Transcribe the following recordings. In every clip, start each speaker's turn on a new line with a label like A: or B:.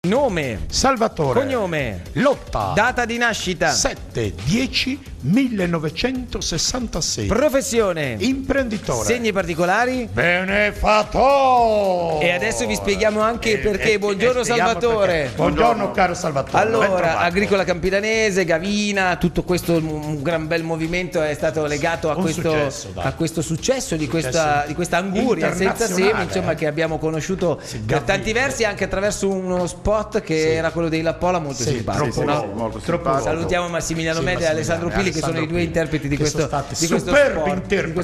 A: Nome.
B: Salvatore.
A: Cognome.
B: Lotta.
A: Data di nascita.
B: 7/10/1966.
A: Professione.
B: Imprenditore.
A: Segni particolari.
B: Benefattore.
A: E adesso vi spieghiamo anche perché. Buongiorno Salvatore.
B: Perché. Buongiorno caro Salvatore.
A: Allora, Agricola Campidanese, Gavina, tutto questo un gran bel movimento è stato legato a questo successo di questa anguria senza semi, insomma, che abbiamo conosciuto per tanti versi anche attraverso uno spot che era quello dei Lappola, molto simpatico.
C: Molto simpatico.
A: Salutiamo Massimiliano Mede e Alessandro Pili, che sono i due interpreti di questo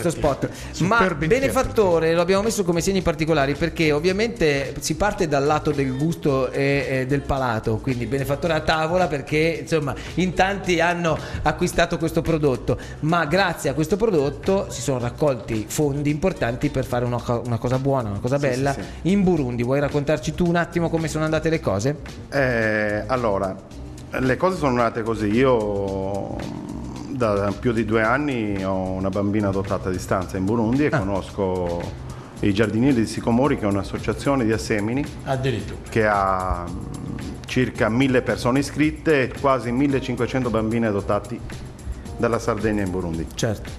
A: spot. Ma benefattore lo abbiamo messo come segni particolari perché ovviamente si parte dal lato del gusto e del palato, quindi benefattore a tavola perché insomma in tanti hanno acquistato questo prodotto, ma grazie a questo prodotto si sono raccolti fondi importanti per fare una cosa buona, una cosa bella in Burundi. Vuoi raccontarci tu un attimo come sono andate le cose?
C: Allora, le cose sono andate così. Io da più di 2 anni ho una bambina adottata a distanza in Burundi e conosco i Giardinieri di Sicomori, che è un'associazione di assemini che ha circa 1000 persone iscritte e quasi 1500 bambini adottati dalla Sardegna in Burundi.
A: Certo.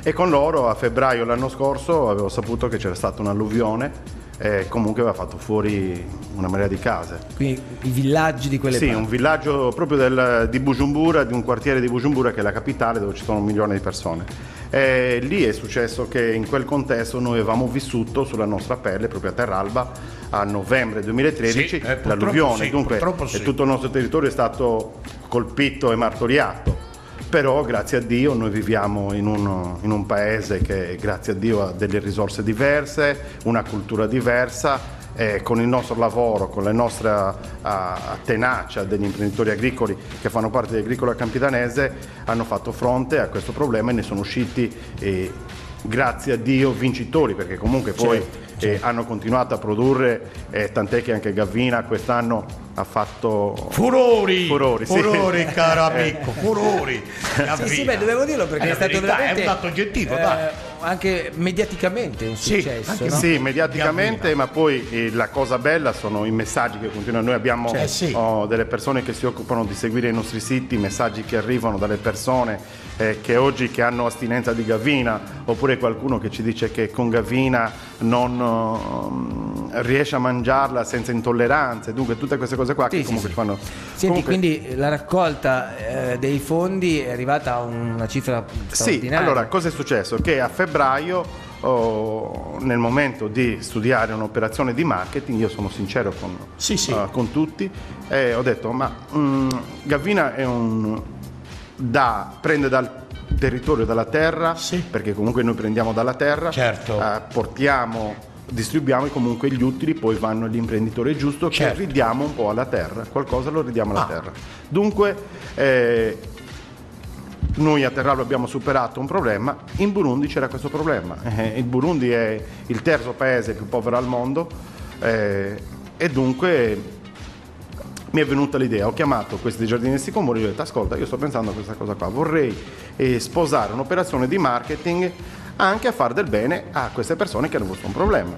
C: E con loro a febbraio l'anno scorso avevo saputo che c'era stata un'alluvione e comunque aveva fatto fuori una marea di case.
A: Quindi i villaggi di quelle parti.
C: Un villaggio proprio di Bujumbura, di un quartiere di Bujumbura che è la capitale, dove ci sono 1 milione di persone. E lì è successo che in quel contesto noi avevamo vissuto sulla nostra pelle, proprio a Terralba, a novembre 2013, l'alluvione. Dunque tutto il nostro territorio è stato colpito e martoriato. Però grazie a Dio noi viviamo in un paese che grazie a Dio ha delle risorse diverse, una cultura diversa, e con il nostro lavoro, con la nostra tenacia degli imprenditori agricoli che fanno parte di Agricola Campidanese hanno fatto fronte a questo problema e ne sono usciti grazie a Dio vincitori, perché comunque poi hanno continuato a produrre, tant'è che anche Gavina quest'anno ha fatto
B: furori, caro amico, furori.
A: Sì, dovevo dirlo perché è stato veramente
B: è un dato oggettivo,
A: anche mediaticamente un successo.
C: Sì, mediaticamente, ma poi la cosa bella sono i messaggi che continuano. Noi abbiamo delle persone che si occupano di seguire i nostri siti, messaggi che arrivano dalle persone che oggi che hanno astinenza di Gavina, oppure qualcuno che ci dice che con Gavina non riesce a mangiarla senza intolleranze. Dunque tutte queste cose qua che comunque fanno.
A: Senti, quindi la raccolta dei fondi è arrivata a una cifra straordinaria.
C: Allora cosa è successo? Che a febbraio, nel momento di studiare un'operazione di marketing, io sono sincero con tutti, ho detto ma Gavina è prende dal territorio, dalla terra, perché comunque noi prendiamo dalla terra, distribuiamo e comunque gli utili poi vanno agli imprenditori. È giusto che ridiamo un po' alla terra, qualcosa lo ridiamo alla terra. Dunque noi a Terralba abbiamo superato un problema, in Burundi c'era questo problema. Il Burundi è il terzo paese più povero al mondo e dunque mi è venuta l'idea, ho chiamato questi Giardini Sicomori e ho detto ascolta, io sto pensando a questa cosa qua, vorrei sposare un'operazione di marketing anche a far del bene a queste persone che hanno avuto un problema.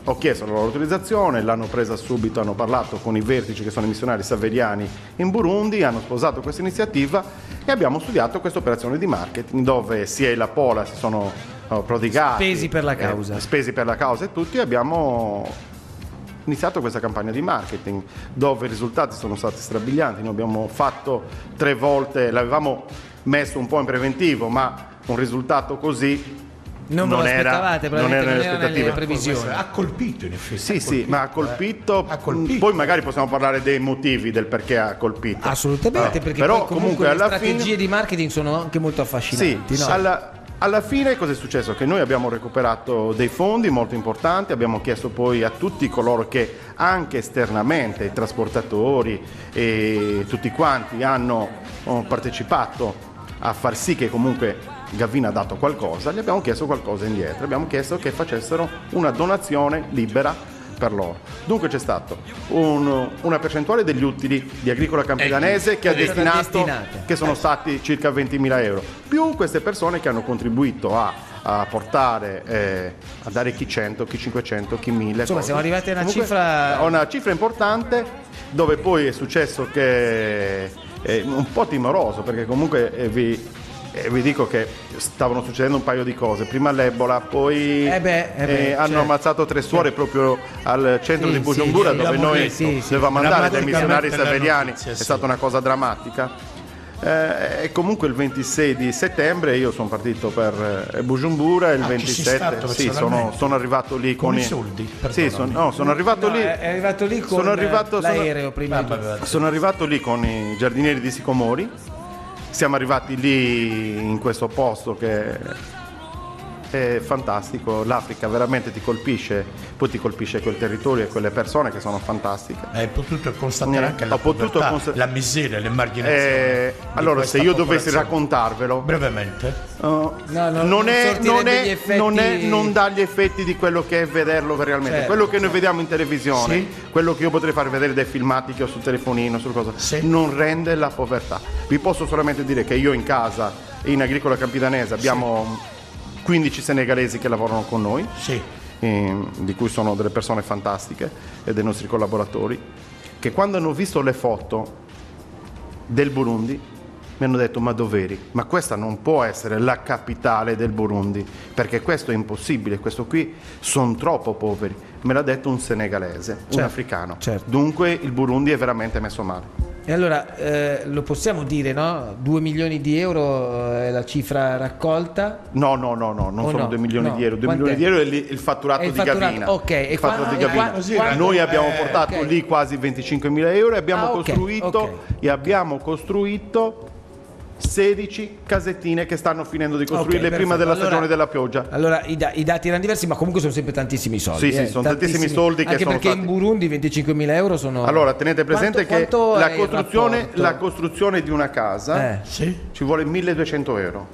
C: Ho chiesto la loro autorizzazione, l'hanno presa subito, hanno parlato con i vertici che sono i missionari saveriani in Burundi, hanno sposato questa iniziativa e abbiamo studiato questa operazione di marketing dove sia i Lappola si sono prodigati,
A: spesi per la causa
C: e tutti abbiamo iniziato questa campagna di marketing dove i risultati sono stati strabilianti. Noi abbiamo fatto 3 volte, l'avevamo messo un po' in preventivo, ma un risultato così
A: non era nelle previsioni.
B: Ha colpito in effetti.
C: Ma ha colpito. Poi magari possiamo parlare dei motivi del perché ha colpito.
A: Assolutamente, perché
C: però
A: poi comunque le
C: alla
A: strategie
C: fine
A: di marketing sono anche molto affascinanti.
C: Alla fine cosa è successo? Che noi abbiamo recuperato dei fondi molto importanti, abbiamo chiesto poi a tutti coloro che anche esternamente, i trasportatori e tutti quanti hanno partecipato a far sì che comunque Gavina ha dato qualcosa, gli abbiamo chiesto qualcosa indietro, abbiamo chiesto che facessero una donazione libera per loro. Dunque c'è stato una percentuale degli utili di Agricola Campidanese che ha destinato, che sono stati circa 20.000 euro, più queste persone che hanno contribuito a a portare, a dare chi 100, chi 500, chi 1000.
A: Insomma, siamo arrivati a
C: una cifra importante, dove poi è successo che è un po' timoroso, perché comunque vi dico che stavano succedendo un paio di cose. Prima l'Ebola, poi hanno ammazzato 3 suore proprio al centro di Bujumbura, dove noi dovevamo andare dai missionari saveriani. È stata una cosa drammatica. E comunque il 26 di settembre io sono partito per Bujumbura, il 27 sono arrivato lì con
B: i soldi.
C: Sono arrivato lì.
A: È arrivato lì con l'aereo prima.
C: Sono arrivato lì con i giardinieri di Sicomori. Siamo arrivati lì in questo posto che è fantastico. L'Africa veramente ti colpisce, poi ti colpisce quel territorio e quelle persone che sono fantastiche.
B: Hai potuto constatare anche la povertà, la miseria, l'emarginazione.
C: Allora, se io dovessi raccontarvelo
B: brevemente,
C: non dà gli effetti di quello che è vederlo realmente. Certo, quello che noi vediamo in televisione, quello che io potrei far vedere dai filmati che ho sul telefonino, sul cosa, non rende la povertà. Vi posso solamente dire che io in casa, in Agricola Campidanese, abbiamo 15 senegalesi che lavorano con noi, di cui sono delle persone fantastiche e dei nostri collaboratori, che quando hanno visto le foto del Burundi mi hanno detto: ma dov'eri? Ma questa non può essere la capitale del Burundi, perché questo è impossibile, questo qui sono troppo poveri. Me l'ha detto un senegalese, un africano. Dunque il Burundi è veramente messo male.
A: E allora lo possiamo dire, no? 2 milioni di euro è la cifra raccolta?
C: No, non sono 2 milioni di euro. 2 milioni di euro è il fatturato di Gavina.
A: Ok,
C: il fatturato di Gavina. Noi abbiamo portato lì quasi 25.000 euro e abbiamo costruito 16 casettine che stanno finendo di costruirle prima della stagione della pioggia.
A: Allora i dati erano diversi, ma comunque sono sempre tantissimi soldi.
C: Sì, sono tantissimi soldi che
A: anche
C: sono
A: perché in Burundi 25.000 euro sono...
C: Allora tenete presente che la costruzione di una casa ci vuole 1.200 euro.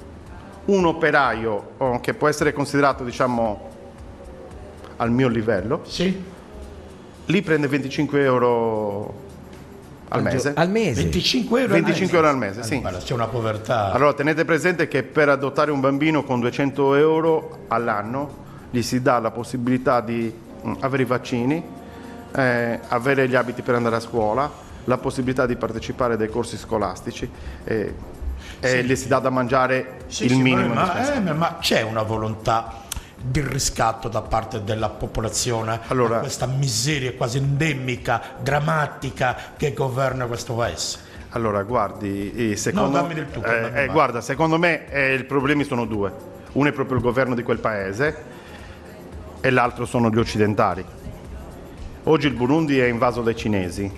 C: Un operaio che può essere considerato, diciamo, al mio livello, lì prende 25 euro al mese.
B: 25 euro
C: 25 euro al mese, sì.
B: C'è una povertà.
C: Allora tenete presente che per adottare un bambino con 200 euro all'anno gli si dà la possibilità di avere i vaccini, avere gli abiti per andare a scuola, la possibilità di partecipare ai corsi scolastici e gli si dà da mangiare il minimo.
B: Ma c'è una volontà di riscatto da parte della popolazione a questa miseria quasi endemica, drammatica che governa questo paese?
C: Allora guardi, secondo me i problemi sono 2. Uno è proprio il governo di quel paese e l'altro sono gli occidentali. Oggi il Burundi è invaso dai cinesi,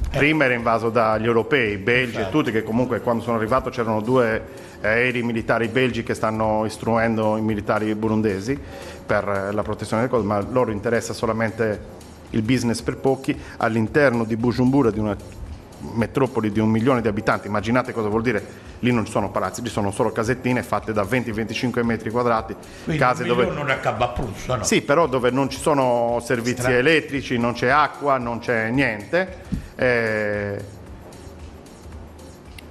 C: prima era invaso dagli europei, belgi e tutti, che comunque quando sono arrivato c'erano 2 aerei militari belgi che stanno istruendo i militari burundesi per la protezione delle cose, ma loro interessa solamente il business per pochi. All'interno di Bujumbura, di una metropoli di 1 milione di abitanti, immaginate cosa vuol dire, lì non ci sono palazzi, lì sono solo casettine fatte da 20-25 metri quadrati, case dove
B: non accaba Prussia, no?
C: Sì, però dove non ci sono servizi elettrici, non c'è acqua, non c'è niente.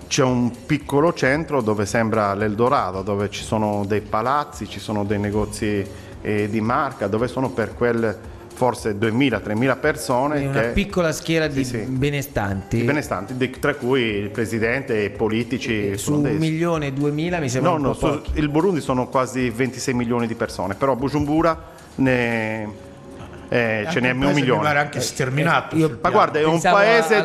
C: C'è un piccolo centro dove sembra l'Eldorado, dove ci sono dei palazzi, ci sono dei negozi di marca, dove sono per quel forse 2.000-3.000 persone.
A: Una piccola schiera di benestanti.
C: Tra cui il presidente e politici.
A: Su 1.000.000-2.000 mi sembra un po' pochi.
C: Il Burundi sono quasi 26 milioni di persone, però Bujumbura ce n'è 1 milione.
B: Mi pare anche sterminato.
C: Ma guarda, è un paese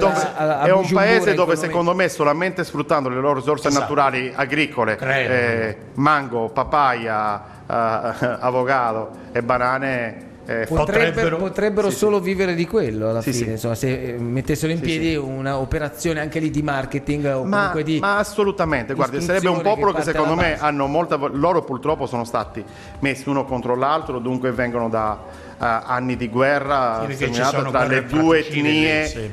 C: dove secondo me solamente sfruttando le loro risorse naturali agricole, mango, papaya, avocado e banane,
A: potrebbero solo vivere di quello alla fine. Insomma, se mettessero in piedi una operazione anche lì di marketing o comunque
C: ma assolutamente, guardi, sarebbe un popolo che secondo me hanno molta, loro purtroppo sono stati messi uno contro l'altro, dunque vengono da anni di guerra tra le 2 etnie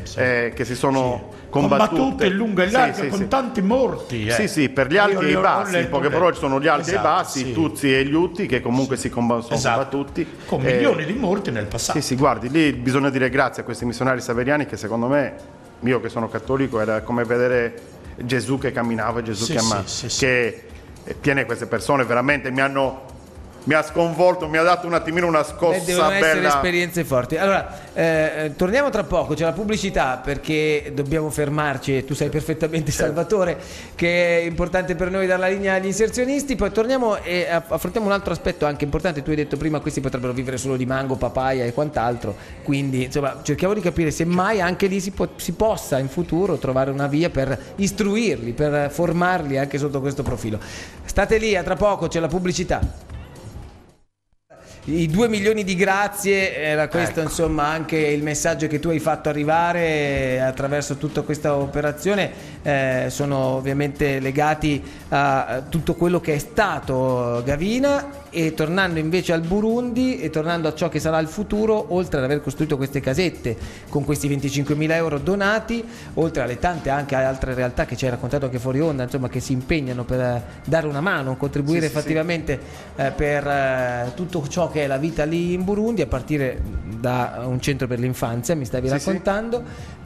C: che si sono combattute
B: in lungo e largo con tanti morti.
C: Sì, per gli alti e i bassi, in poche parole ci sono gli alti e i bassi, i Tutsi e gli Hutti che comunque sono combattuti
B: con milioni di morti nel passato.
C: Sì, guardi, lì bisogna dire grazie a questi missionari saveriani che secondo me, io che sono cattolico, era come vedere Gesù che camminava, Gesù che tiene queste persone, veramente mi hanno mi ha sconvolto, mi ha dato un attimino una scossa
A: devono
C: bella.
A: essere esperienze forti. Allora, torniamo tra poco, c'è la pubblicità perché dobbiamo fermarci e tu sai perfettamente, Salvatore, che è importante per noi dare la linea agli inserzionisti. Poi torniamo e affrontiamo un altro aspetto anche importante. Tu hai detto prima questi potrebbero vivere solo di mango, papaya e quant'altro, quindi insomma cerchiamo di capire se mai anche lì si possa in futuro trovare una via per istruirli, per formarli anche sotto questo profilo. State lì, a tra poco, c'è la pubblicità. I 2 milioni di grazie, era questo insomma anche il messaggio che tu hai fatto arrivare attraverso tutta questa operazione, sono ovviamente legati a tutto quello che è stato Gavina, e tornando invece al Burundi e tornando a ciò che sarà il futuro, oltre ad aver costruito queste casette con questi 25.000 euro donati, oltre alle tante anche altre realtà che ci hai raccontato anche fuori onda, insomma, che si impegnano per dare una mano, contribuire fattivamente per tutto ciò che è la vita lì in Burundi, a partire da un centro per l'infanzia, mi stavi raccontando.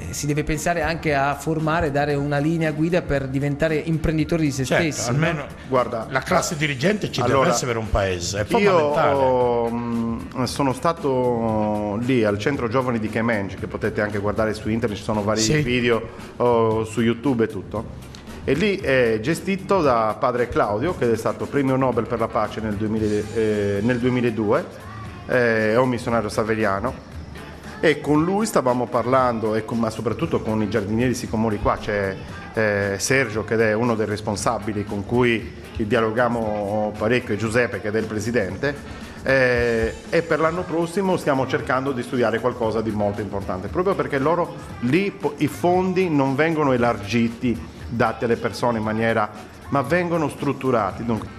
A: Si deve pensare anche a formare, dare una linea guida per diventare imprenditori di se stessi.
B: Almeno guarda, la classe dirigente ci deve essere per un paese, è fondamentale.
C: Io sono stato lì al centro giovani di Kemenji, che potete anche guardare su internet, ci sono vari video su YouTube e tutto. E lì è gestito da padre Claudio, che è stato premio Nobel per la pace nel 2002, è un missionario saveriano. E con lui stavamo parlando, ma soprattutto con i giardinieri sicomori qua, c'è Sergio che è uno dei responsabili con cui dialoghiamo parecchio, e Giuseppe che è il presidente, e per l'anno prossimo stiamo cercando di studiare qualcosa di molto importante, proprio perché loro lì i fondi non vengono elargiti, dati alle persone in maniera, ma vengono strutturati. Dunque,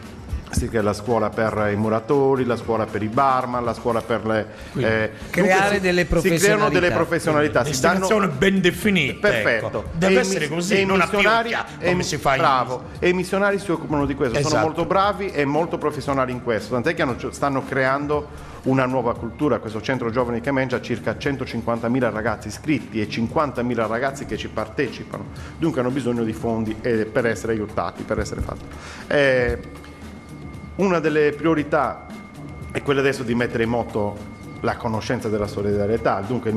C: sì, che la scuola per i muratori, la scuola per i barman, la scuola per le
A: creare delle professionalità.
C: Si creano delle professionalità,
B: destinazione ben definita.
C: Perfetto.
B: Ecco. Deve essere così, non a pioggia, come si fa
C: e i missionari si occupano di questo, sono molto bravi e molto professionali in questo, tant'è che stanno creando una nuova cultura. Questo centro giovani di Kemenji ha circa 150.000 ragazzi iscritti e 50.000 ragazzi che ci partecipano, dunque hanno bisogno di fondi per essere aiutati, per essere fatti. Una delle priorità è quella adesso di mettere in moto la conoscenza della solidarietà, dunque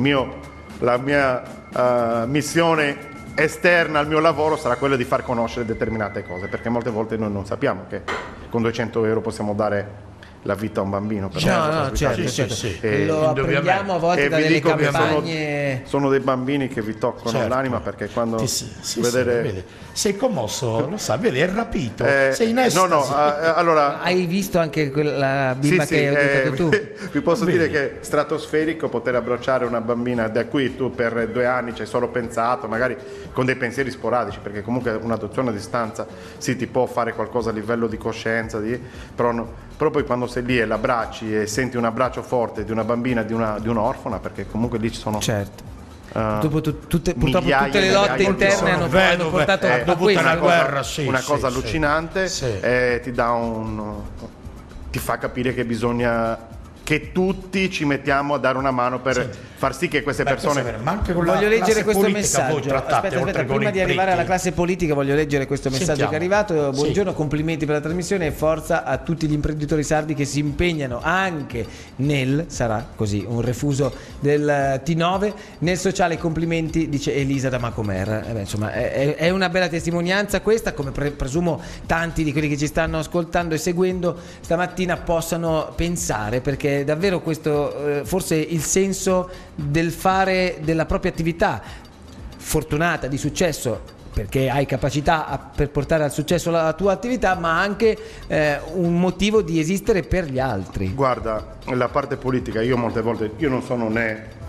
C: la mia missione esterna al mio lavoro sarà quella di far conoscere determinate cose, perché molte volte noi non sappiamo che con 200 euro possiamo dare la vita a un bambino.
A: Certo. Lo apprendiamo a volte da delle campagne.
C: Sono dei bambini che vi toccano l'anima, perché quando
B: sei commosso, lo sai, vedi, è rapito, sei in estasi.
C: Allora,
A: hai visto anche quella bimba che hai aiutato tu?
C: Vi posso dire che è stratosferico poter abbracciare una bambina da cui tu per 2 anni ci hai solo pensato, magari con dei pensieri sporadici, perché comunque un'adozione a distanza ti può fare qualcosa a livello di coscienza, però poi quando sei lì e l'abbracci e senti un abbraccio forte di una bambina, di un'orfana, perché comunque lì ci sono...
A: Certo. Purtroppo tutte le lotte interne hanno portato a questo.
C: Una cosa allucinante, ti fa capire che bisogna che tutti ci mettiamo a dare una mano per far sì che queste persone...
A: Voglio leggere questo messaggio. Aspetta, prima di arrivare alla classe politica voglio leggere questo messaggio che è arrivato. Buongiorno, complimenti per la trasmissione e forza a tutti gli imprenditori sardi che si impegnano anche sarà così un refuso del T9 nel sociale. Complimenti, dice Elisa da Macomer. Insomma, è una bella testimonianza questa, come presumo tanti di quelli che ci stanno ascoltando e seguendo stamattina possano pensare, perché davvero questo forse il senso del fare della propria attività fortunata, di successo, perché hai capacità per portare al successo la tua attività, ma anche un motivo di esistere per gli altri.
C: Guarda, la parte politica, io molte volte non sono né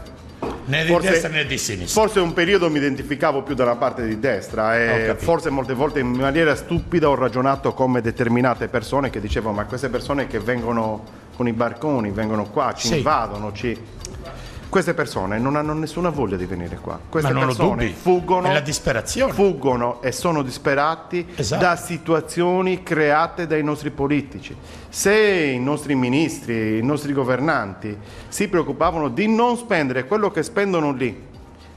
B: di destra né di sinistra.
C: Forse un periodo mi identificavo più dalla parte di destra e forse molte volte in maniera stupida ho ragionato come determinate persone che dicevano: ma queste persone che vengono con i barconi, vengono qua, ci invadono, queste persone non hanno nessuna voglia di venire qua. Queste persone fuggono,
B: è la disperazione.
C: Fuggono e sono disperati da situazioni create dai nostri politici. Se i nostri ministri, i nostri governanti si preoccupavano di non spendere quello che spendono lì,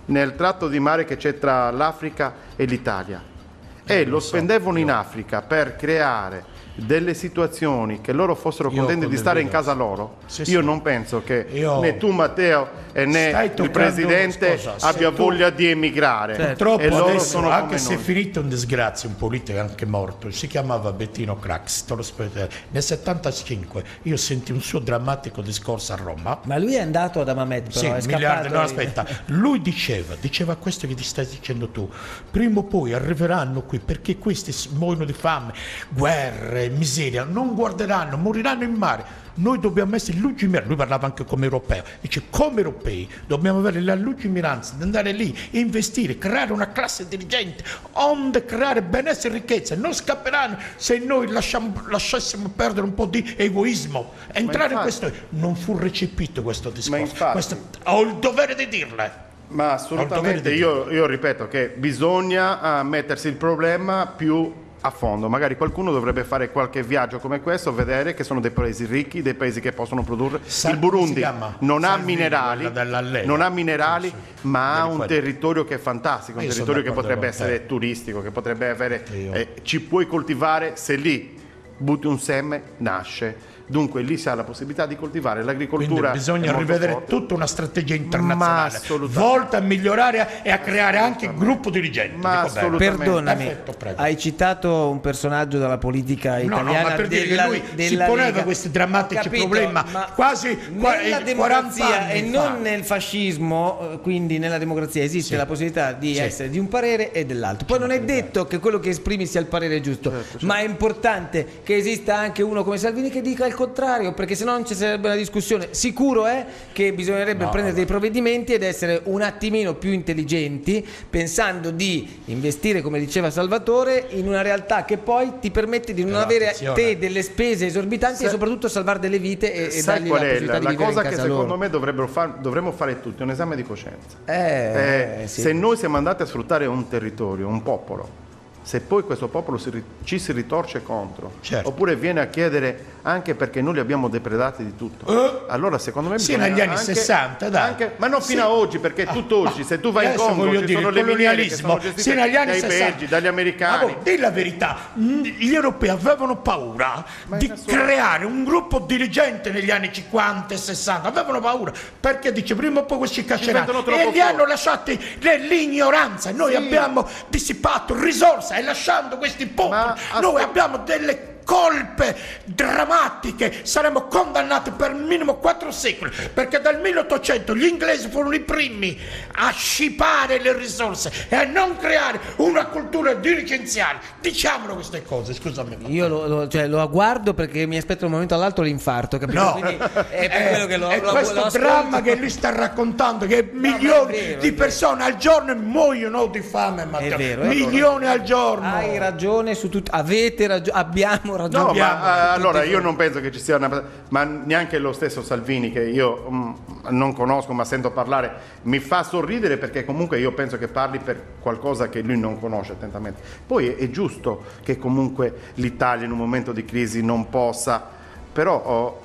C: nel tratto di mare che c'è tra l'Africa e l'Italia, e lo spendevano in Africa per creare delle situazioni che loro fossero contenti di stare in casa loro, io non penso che né tu Matteo né il Presidente abbia voglia di emigrare.
B: Purtroppo e loro sono anche se è finito in disgrazia, un politico anche morto, si chiamava Bettino Craxi, nel 75 io senti un suo drammatico discorso a Roma.
A: Ma lui è andato ad Hammamet, però è scappato.
B: No, aspetta, lui diceva questo che ti stai dicendo tu, prima o poi arriveranno qui perché questi muoiono di fame, guerre, miseria, non guarderanno, moriranno in mare. Noi dobbiamo essere lungimiranti, lui parlava anche come europeo, dice come europei dobbiamo avere la lungimiranza di andare lì, investire, creare una classe dirigente, onde creare benessere e ricchezza, non scapperanno se noi lasciassimo perdere un po' di egoismo, entrare in questo, non fu recepito questo discorso, ho il dovere di dirle.
C: Ma assolutamente, io ripeto che bisogna mettersi il problema più a fondo. Magari qualcuno dovrebbe fare qualche viaggio come questo, vedere che sono dei paesi ricchi, dei paesi che possono produrre. Il Burundi non ha minerali, ma ha un territorio che è fantastico, un territorio che potrebbe essere turistico, che potrebbe avere, ci puoi coltivare, se lì butti un seme, nasce. Dunque lì si ha la possibilità di coltivare l'agricoltura.
B: Quindi bisogna rivedere tutta una strategia internazionale volta a migliorare e a creare anche il gruppo dirigente.
C: Ma assolutamente.
A: Perdonami, hai citato un personaggio della politica italiana,
B: ma per dire che lui si poneva questi drammatici problemi quasi
A: nella democrazia e non nel fascismo, quindi nella democrazia esiste la possibilità di essere di un parere e dell'altro. Poi non è detto che quello che esprimi sia il parere giusto, ma è importante che esista anche uno come Salvini che dica il contrario, perché sennò non ci sarebbe una discussione. Sicuro è che bisognerebbe prendere dei provvedimenti ed essere un attimino più intelligenti, pensando di investire, come diceva Salvatore, in una realtà che poi ti permette di non avere te delle spese esorbitanti e soprattutto salvare delle vite e dargli la possibilità di vivere in casa loro. La cosa che secondo
C: me dovremmo fare tutti un esame di coscienza. Se noi siamo andati a sfruttare un territorio, un popolo, se poi questo popolo ci si ritorce contro, oppure viene a chiedere anche perché noi li abbiamo depredati di tutto, allora secondo me
B: bisogna negli anni
C: anche,
B: 60
C: ma non fino a oggi, perché tutt'oggi se tu vai in Congo ci sono le miniere che sono gestite dai belgi, dagli americani.
B: Dì la verità, gli europei avevano paura di creare un gruppo dirigente negli anni 50 e 60, avevano paura perché dice prima o poi questi cacceranno e li hanno lasciati l'ignoranza. Noi abbiamo dissipato risorse e lasciando questi popoli noi abbiamo delle colpe drammatiche, saremo condannati per minimo 4 secoli, perché dal 1800 gli inglesi furono i primi a scipare le risorse e a non creare una cultura dirigenziale. Diciamolo queste cose, scusami.
A: Io lo guardo perché mi aspetto da un momento all'altro l'infarto, capito?
B: No,
A: quindi è per quello che
B: è questo dramma che lui sta raccontando, che milioni di persone al giorno muoiono di fame, Matteo. Milioni al giorno.
A: Hai ragione su tutto, avete ragione, abbiamo ragione.
C: No, ma allora io non penso che ci sia ma neanche lo stesso Salvini, che io non conosco ma sento parlare, mi fa sorridere, perché comunque io penso che parli per qualcosa che lui non conosce attentamente. Poi è giusto che comunque l'Italia in un momento di crisi non possa, però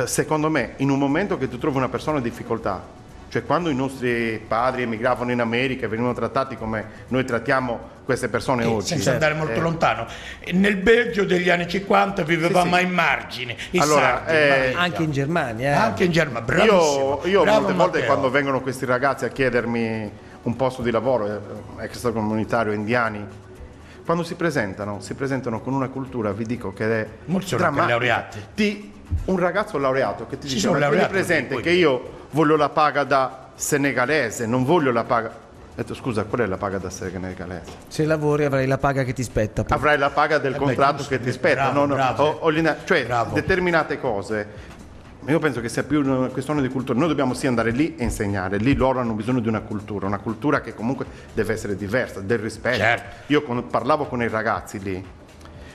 C: secondo me in un momento che tu trovi una persona in difficoltà, cioè quando i nostri padri emigravano in America e venivano trattati come noi trattiamo queste persone oggi,
B: senza andare molto lontano, nel Belgio degli anni 50 vivevamo ai margini,
A: anche in Germania,
B: anche in Germania, bravissimo.
C: Io molte volte quando vengono questi ragazzi a chiedermi un posto di lavoro, extracomunitario, indiani, quando si presentano con una cultura, vi dico che è drammatica. Un ragazzo laureato che ti dice: ma tieni presente che io voglio la paga da senegalese, non voglio la paga. Ho detto: scusa, qual è la paga da senegalese?
A: Se lavori avrai la paga che ti spetta. Poi.
C: Avrai la paga del contratto che ti spetta. Determinate cose. Io penso che sia più una questione di cultura. Noi dobbiamo andare lì e insegnare. Lì loro hanno bisogno di una cultura che comunque deve essere diversa, del rispetto. Io parlavo con i ragazzi lì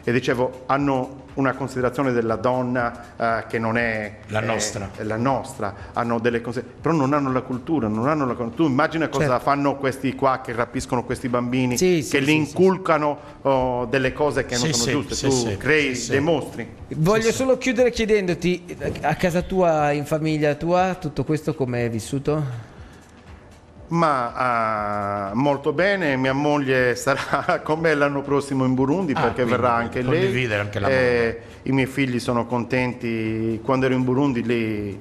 C: e dicevo: hanno una considerazione della donna che non è la nostra, hanno delle però non hanno la cultura, tu immagina cosa fanno questi qua che rapiscono questi bambini, che li inculcano delle cose che non sono giuste, tu crei dei mostri.
A: Voglio solo chiudere chiedendoti, a casa tua, in famiglia tua, tutto questo come è vissuto?
C: Ma molto bene, mia moglie sarà con me l'anno prossimo in Burundi perché verrà anche lei.
B: Anche la moglie.
C: I miei figli sono contenti. Quando ero in Burundi lì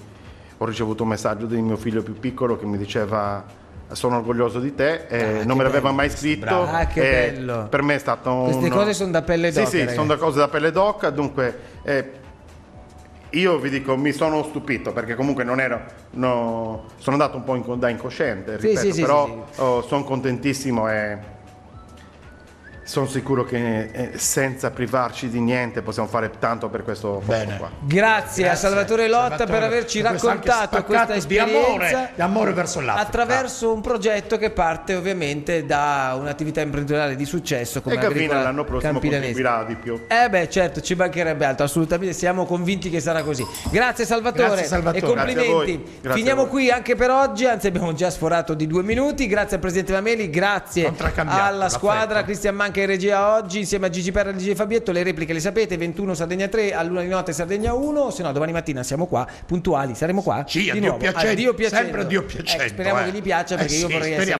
C: ho ricevuto un messaggio di mio figlio più piccolo che mi diceva: sono orgoglioso di te, non me l'aveva mai scritto.
A: Che bello.
C: Per me è stato
A: queste cose sono da pelle d'oca.
C: Sì, sono da cose da pelle d'oca, dunque io vi dico, mi sono stupito perché comunque non ero, sono andato un po' da incosciente, ripeto, però sono contentissimo e sono sicuro che senza privarci di niente possiamo fare tanto per questo posto qua.
A: Grazie a Salvatore Lotta per averci raccontato questa esperienza
B: di amore verso l'Africa
A: attraverso un progetto che parte ovviamente da un'attività imprenditoriale di successo come
C: Gavina l'anno prossimo contribuirà di più.
A: Certo, ci mancherebbe altro, assolutamente, siamo convinti che sarà così. Grazie Salvatore, e complimenti.
C: Grazie
A: Finiamo qui anche per oggi, anzi abbiamo già sforato di 2 minuti. Grazie al presidente Mameli, grazie alla squadra, Cristian Manca in regia oggi insieme a Gigi Perra e DJ Fabietto. Le repliche le sapete: 21 Sardegna 3, all'1 di notte Sardegna 1, se no domani mattina siamo qua puntuali, saremo qua
B: sì,
A: di nuovo.
B: Dio piacendo,
A: Dio piacendo.
B: sempre Dio piacendo,
A: speriamo che gli piaccia, perché io vorrei essere